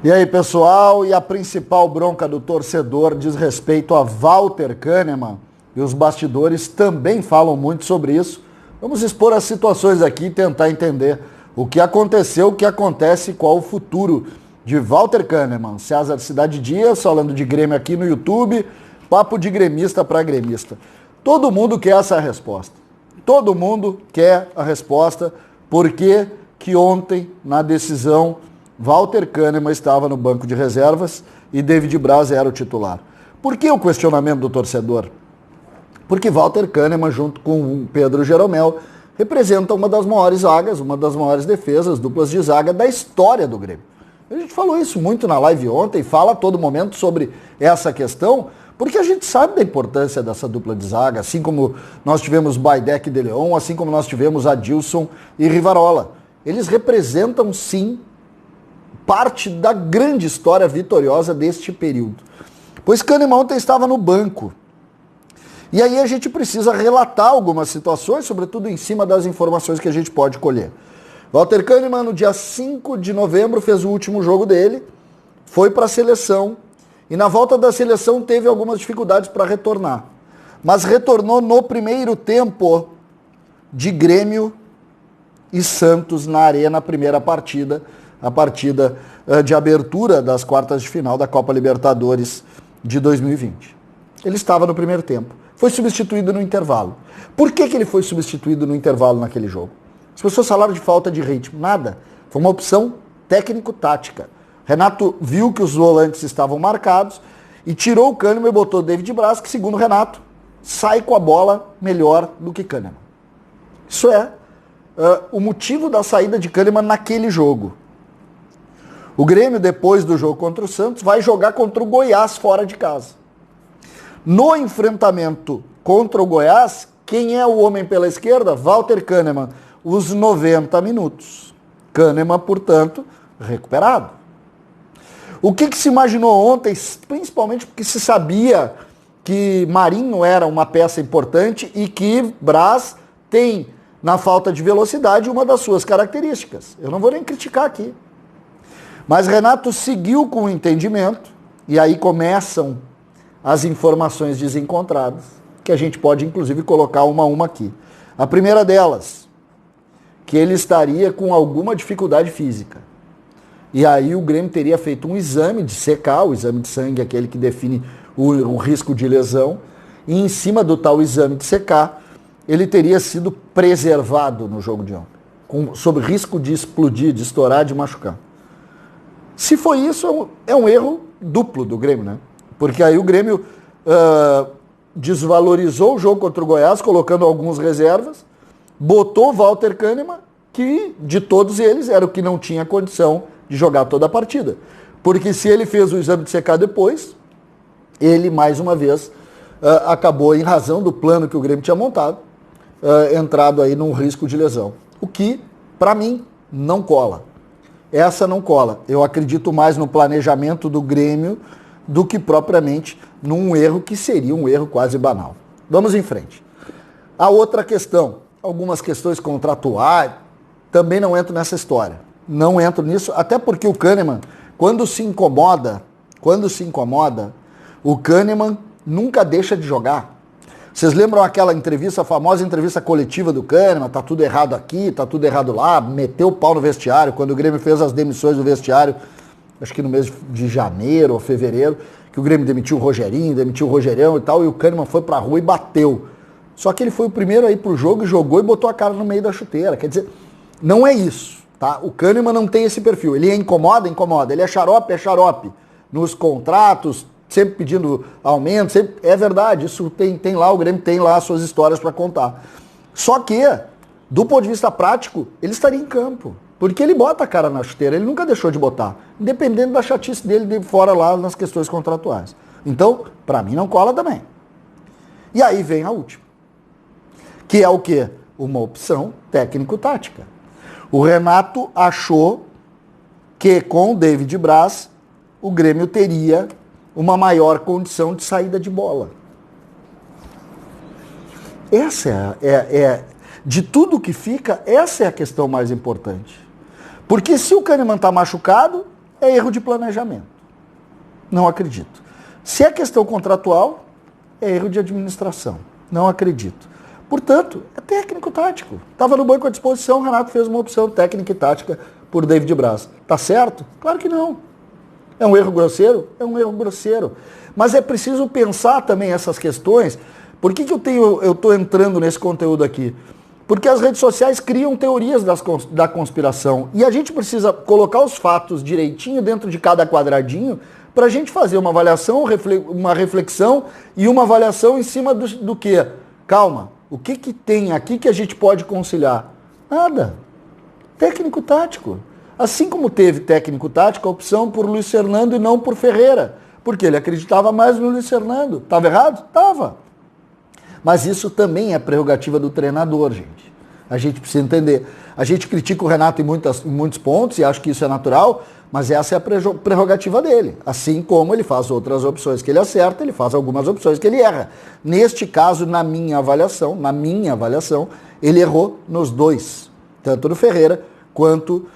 E aí, pessoal, e a principal bronca do torcedor diz respeito a Walter Kahneman, e os bastidores também falam muito sobre isso. Vamos expor as situações aqui e tentar entender o que aconteceu, o que acontece e qual o futuro de Walter Kahneman. César Cidade Dias, falando de Grêmio aqui no YouTube, papo de gremista para gremista. Todo mundo quer essa resposta. Todo mundo quer a resposta, porque que ontem, na decisão, Walter Kahneman estava no banco de reservas e David Braz era o titular. Por que o questionamento do torcedor? Porque Walter Kahneman, junto com Pedro Jeromel, representa uma das maiores zagas, uma das maiores defesas, duplas de zaga da história do Grêmio. A gente falou isso muito na live ontem, fala a todo momento sobre essa questão, porque a gente sabe da importância dessa dupla de zaga, assim como nós tivemos Baidec e De Leon, assim como nós tivemos Adilson e Rivarola. Eles representam, sim, parte da grande história vitoriosa deste período. Pois Kahneman ontem estava no banco. E aí a gente precisa relatar algumas situações, sobretudo em cima das informações que a gente pode colher. Walter Kahneman, no dia 5 de novembro, fez o último jogo dele, foi para a seleção, e na volta da seleção teve algumas dificuldades para retornar. Mas retornou no primeiro tempo de Grêmio e Santos na Arena, a primeira partida, a partida de abertura das quartas de final da Copa Libertadores de 2020. Ele estava no primeiro tempo. Foi substituído no intervalo. Por que ele foi substituído no intervalo naquele jogo? As pessoas falaram de falta de ritmo. Nada. Foi uma opção técnico-tática. Renato viu que os volantes estavam marcados e tirou o Kahneman e botou David Braz, que, segundo Renato, sai com a bola melhor do que Kahneman. Isso é o motivo da saída de Kahneman naquele jogo. O Grêmio, depois do jogo contra o Santos, vai jogar contra o Goiás fora de casa. No enfrentamento contra o Goiás, quem é o homem pela esquerda? Walter Kahneman, os 90 minutos. Kahneman, portanto, recuperado. O que se imaginou ontem, principalmente porque se sabia que Marinho era uma peça importante e que Braz tem, na falta de velocidade, uma das suas características. Eu não vou nem criticar aqui. Mas Renato seguiu com o entendimento, e aí começam as informações desencontradas, que a gente pode inclusive colocar uma a uma aqui. A primeira delas, que ele estaria com alguma dificuldade física. E aí o Grêmio teria feito um exame de CK, o exame de sangue, aquele que define o risco de lesão, e em cima do tal exame de CK, ele teria sido preservado no jogo de ontem, sob risco de explodir, de estourar, de machucar. Se foi isso, é um erro duplo do Grêmio, né? Porque aí o Grêmio desvalorizou o jogo contra o Goiás, colocando alguns reservas, botou o Walter Kahneman, que de todos eles era o que não tinha condição de jogar toda a partida. Porque se ele fez o exame de CK depois, ele mais uma vez acabou, em razão do plano que o Grêmio tinha montado, entrado aí num risco de lesão. O que, para mim, não cola. Essa não cola. Eu acredito mais no planejamento do Grêmio do que propriamente num erro que seria um erro quase banal. Vamos em frente. A outra questão, algumas questões contratuais, também não entro nessa história. Não entro nisso, até porque o Kahneman, quando se incomoda, o Kahneman nunca deixa de jogar. Vocês lembram aquela entrevista, a famosa entrevista coletiva do Kahneman, tá tudo errado aqui, tá tudo errado lá, meteu o pau no vestiário, quando o Grêmio fez as demissões do vestiário, acho que no mês de janeiro ou fevereiro, que o Grêmio demitiu o Rogerinho, demitiu o Rogerão e tal, e o Kahneman foi pra rua e bateu. Só que ele foi o primeiro a ir pro jogo e jogou e botou a cara no meio da chuteira. Quer dizer, não é isso, tá? O Kahneman não tem esse perfil. Ele incomoda. Ele é xarope. Nos contratos, sempre pedindo aumento, sempre... É verdade, isso tem lá, o Grêmio tem lá as suas histórias para contar. Só que, do ponto de vista prático, ele estaria em campo. Porque ele bota a cara na chuteira, ele nunca deixou de botar. Independente da chatice dele de fora lá nas questões contratuais. Então, para mim não cola também. E aí vem a última. Que é o quê? Uma opção técnico-tática. O Renato achou que com o David Braz, o Grêmio teria uma maior condição de saída de bola. Essa de tudo que fica, essa é a questão mais importante. Porque se o Kahneman está machucado, é erro de planejamento. Não acredito. Se é questão contratual, é erro de administração. Não acredito. Portanto, é técnico-tático. Estava no banco à disposição, o Renato fez uma opção técnica e tática por David Braz. Tá certo? Claro que não. É um erro grosseiro? É um erro grosseiro. Mas é preciso pensar também essas questões. Por que eu estou entrando nesse conteúdo aqui? Porque as redes sociais criam teorias da conspiração. E a gente precisa colocar os fatos direitinho dentro de cada quadradinho para a gente fazer uma avaliação, uma reflexão e uma avaliação em cima do quê? Calma, o que tem aqui que a gente pode conciliar? Nada. Técnico-tático. Assim como teve técnico-tático a opção por Luiz Fernando e não por Ferreira. Porque ele acreditava mais no Luiz Fernando. Estava errado? Estava. Mas isso também é prerrogativa do treinador, gente. A gente precisa entender. A gente critica o Renato em muitos pontos e acho que isso é natural, mas essa é a prerrogativa dele. Assim como ele faz outras opções que ele acerta, ele faz algumas opções que ele erra. Neste caso, na minha avaliação, ele errou nos dois. Tanto no Ferreira quanto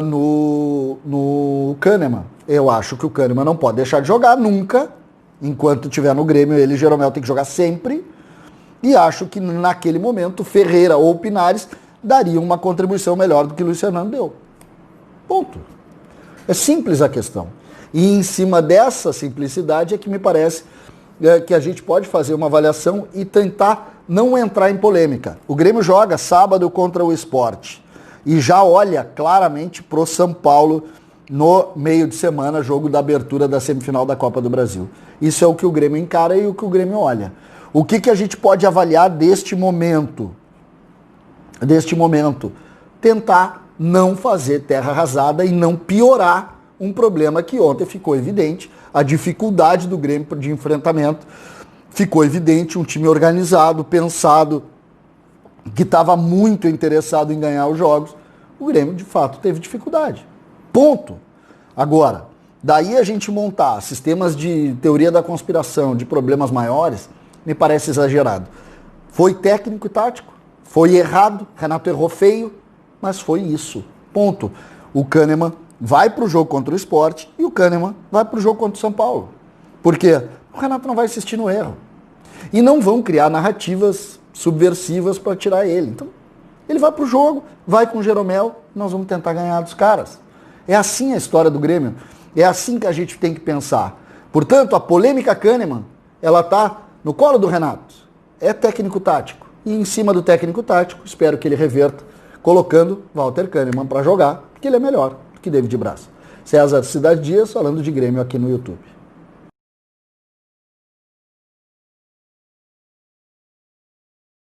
no Kahneman. Eu acho que o Kahneman não pode deixar de jogar nunca. Enquanto estiver no Grêmio, ele e Jeromel tem que jogar sempre. E acho que naquele momento, Ferreira ou Pinares dariam uma contribuição melhor do que Luiz Fernando deu. Ponto. É simples a questão. E em cima dessa simplicidade é que me parece que a gente pode fazer uma avaliação e tentar não entrar em polêmica. O Grêmio joga sábado contra o Sport e já olha claramente pro São Paulo no meio de semana, jogo da abertura da semifinal da Copa do Brasil. Isso é o que o Grêmio encara e o que o Grêmio olha. O que a gente pode avaliar deste momento? Tentar não fazer terra arrasada e não piorar um problema que ontem ficou evidente. A dificuldade do Grêmio de enfrentamento ficou evidente. Um time organizado, pensado, que estava muito interessado em ganhar os jogos. O Grêmio, de fato, teve dificuldade. Ponto. Agora, daí a gente montar sistemas de teoria da conspiração, de problemas maiores, me parece exagerado. Foi técnico e tático, foi errado, Renato errou feio, mas foi isso. Ponto. O Kahneman vai para o jogo contra o Sport e o Kahneman vai para o jogo contra o São Paulo. Por quê? O Renato não vai insistir no erro. E não vão criar narrativas subversivas para tirar ele. Então, ele vai para o jogo, vai com o Jeromel, nós vamos tentar ganhar dos caras. É assim a história do Grêmio. É assim que a gente tem que pensar. Portanto, a polêmica Kahneman, ela está no colo do Renato. É técnico-tático. E em cima do técnico-tático, espero que ele reverta, colocando Walter Kahneman para jogar, porque ele é melhor do que David Braz. César Cidade Dias, falando de Grêmio aqui no YouTube.